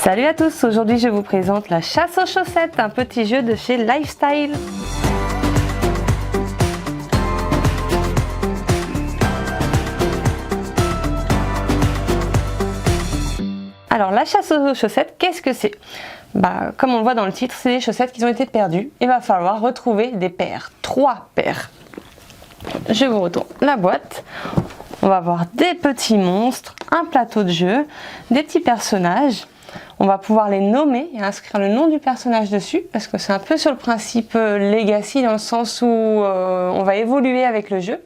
Salut à tous, aujourd'hui je vous présente la chasse aux chaussettes, un petit jeu de chez Lifestyle. Alors la chasse aux chaussettes, qu'est-ce que c'est? Comme on le voit dans le titre, c'est des chaussettes qui ont été perdues. Il va falloir retrouver des paires, 3 paires. Je vous retourne la boîte. On va avoir des petits monstres, un plateau de jeu, des petits personnages. On va pouvoir les nommer et inscrire le nom du personnage dessus parce que c'est un peu sur le principe Legacy dans le sens où on va évoluer avec le jeu.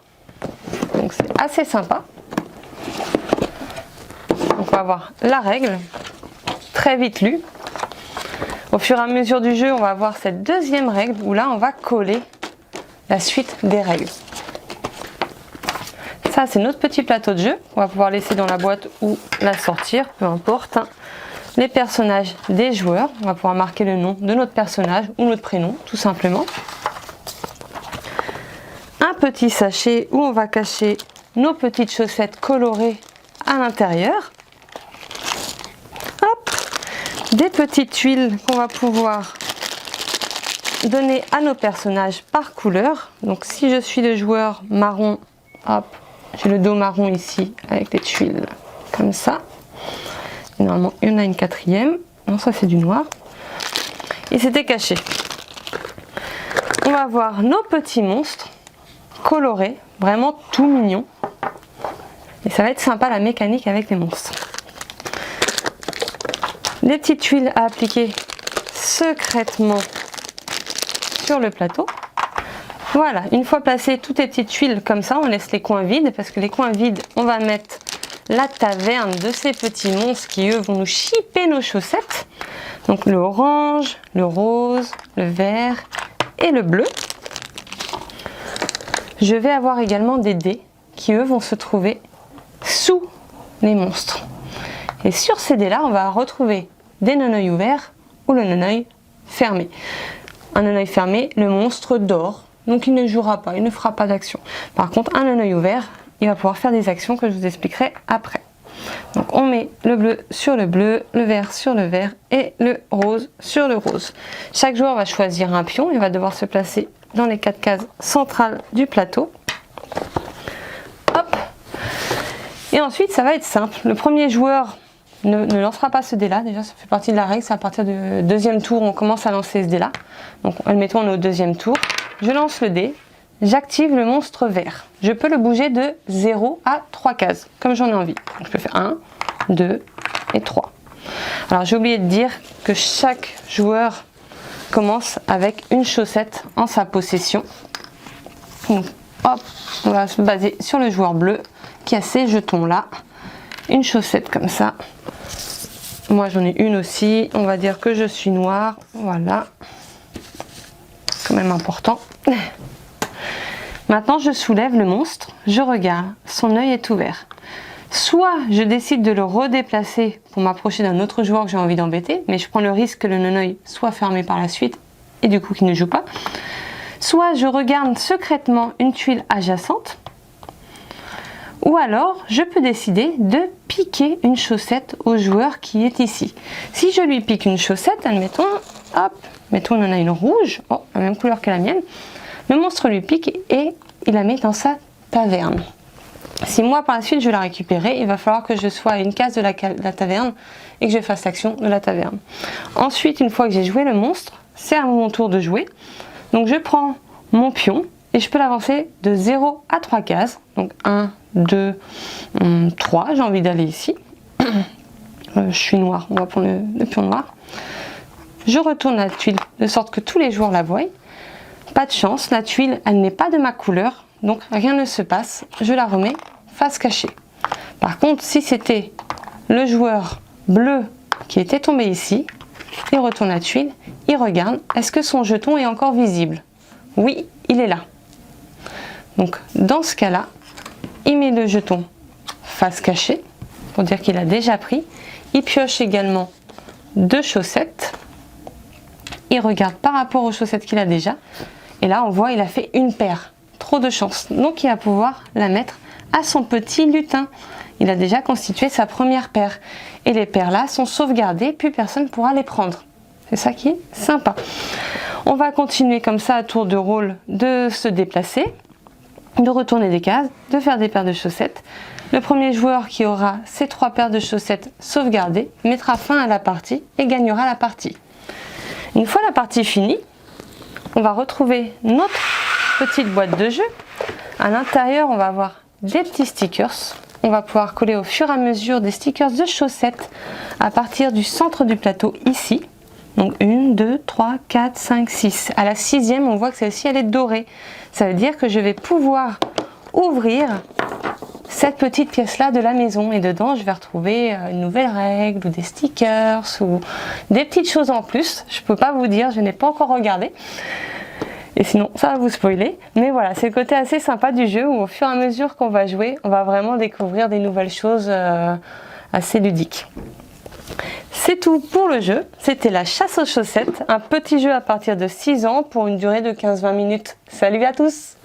Donc c'est assez sympa. Donc on va avoir la règle, très vite lue. Au fur et à mesure du jeu, on va avoir cette deuxième règle où là on va coller la suite des règles. Ça c'est notre petit plateau de jeu, on va pouvoir laisser dans la boîte ou la sortir, peu importe. Les personnages des joueurs, on va pouvoir marquer le nom de notre personnage ou notre prénom, tout simplement. Un petit sachet où on va cacher nos petites chaussettes colorées à l'intérieur. Hop, des petites tuiles qu'on va pouvoir donner à nos personnages par couleur. Donc si je suis le joueur marron, hop, j'ai le dos marron ici avec des tuiles comme ça. Normalement, il y en a une quatrième. Non, ça c'est du noir. Et c'était caché. On va voir nos petits monstres colorés, vraiment tout mignons. Et ça va être sympa la mécanique avec les monstres. Les petites tuiles à appliquer secrètement sur le plateau. Voilà, une fois placées toutes les petites tuiles comme ça, on laisse les coins vides parce que les coins vides, on va mettre la taverne de ces petits monstres qui eux vont nous chipper nos chaussettes. Donc le orange, le rose, le vert et le bleu. Je vais avoir également des dés qui eux vont se trouver sous les monstres. Et sur ces dés là, on va retrouver des non-œil ouverts ou le non-œil fermé. Un non-œil fermé, le monstre dort, donc il ne jouera pas, il ne fera pas d'action. Par contre, un non-œil ouvert, il va pouvoir faire des actions que je vous expliquerai après. Donc on met le bleu sur le bleu, le vert sur le vert et le rose sur le rose. Chaque joueur va choisir un pion, il va devoir se placer dans les 4 cases centrales du plateau. Hop. Et ensuite ça va être simple. Le premier joueur ne lancera pas ce dé là, déjà ça fait partie de la règle, c'est à partir du deuxième tour on commence à lancer ce dé là. Donc admettons on est au deuxième tour, je lance le dé. J'active le monstre vert. Je peux le bouger de 0 à 3 cases, comme j'en ai envie. Donc je peux faire 1, 2 et 3. Alors j'ai oublié de dire que chaque joueur commence avec une chaussette en sa possession. Donc hop, on va se baser sur le joueur bleu qui a ces jetons là. Une chaussette comme ça. Moi j'en ai une aussi. On va dire que je suis noir. Voilà. Quand même important. Maintenant, je soulève le monstre, je regarde, son œil est ouvert. Soit je décide de le redéplacer pour m'approcher d'un autre joueur que j'ai envie d'embêter, mais je prends le risque que le non-œil soit fermé par la suite et du coup qu'il ne joue pas. Soit je regarde secrètement une tuile adjacente. Ou alors, je peux décider de piquer une chaussette au joueur qui est ici. Si je lui pique une chaussette, admettons, hop, mettons on en a une rouge, oh, la même couleur que la mienne. Le monstre lui pique et il la met dans sa taverne. Si moi par la suite je vais la récupérer, il va falloir que je sois à une case de la taverne et que je fasse l'action de la taverne. Ensuite, une fois que j'ai joué le monstre, c'est à mon tour de jouer. Donc je prends mon pion et je peux l'avancer de 0 à 3 cases. Donc 1, 2, 3, j'ai envie d'aller ici. Je suis noir, on va prendre le pion noir. Je retourne la tuile de sorte que tous les joueurs la voient. Pas de chance, la tuile, elle n'est pas de ma couleur, donc rien ne se passe. Je la remets face cachée. Par contre, si c'était le joueur bleu qui était tombé ici, il retourne la tuile, il regarde, est-ce que son jeton est encore visible? Oui, il est là. Donc, dans ce cas-là, il met le jeton face cachée, pour dire qu'il a déjà pris. Il pioche également 2 chaussettes. Il regarde par rapport aux chaussettes qu'il a déjà. Et là, on voit, il a fait une paire. Trop de chance. Donc, il va pouvoir la mettre à son petit lutin il a déjà constitué sa première paire. Et les paires là sont sauvegardées, puis personne ne pourra les prendre. C'est ça qui est sympa. On va continuer comme ça à tour de rôle de se déplacer, de retourner des cases, de faire des paires de chaussettes. Le premier joueur qui aura ces 3 paires de chaussettes sauvegardées mettra fin à la partie et gagnera la partie. Une fois la partie finie, on va retrouver notre petite boîte de jeu. À l'intérieur, on va avoir des petits stickers. On va pouvoir coller au fur et à mesure des stickers de chaussettes à partir du centre du plateau ici. Donc 1, 2, 3, 4, 5, 6. À la 6e, on voit que celle-ci, elle est dorée. Ça veut dire que je vais pouvoir ouvrir cette petite pièce-là de la maison. Et dedans, je vais retrouver une nouvelle règle ou des stickers ou des petites choses en plus. Je ne peux pas vous dire, je n'ai pas encore regardé. Et sinon, ça va vous spoiler. Mais voilà, c'est le côté assez sympa du jeu où au fur et à mesure qu'on va jouer, on va vraiment découvrir des nouvelles choses assez ludiques. C'est tout pour le jeu. C'était la chasse aux chaussettes, un petit jeu à partir de 6 ans pour une durée de 15-20 minutes. Salut à tous!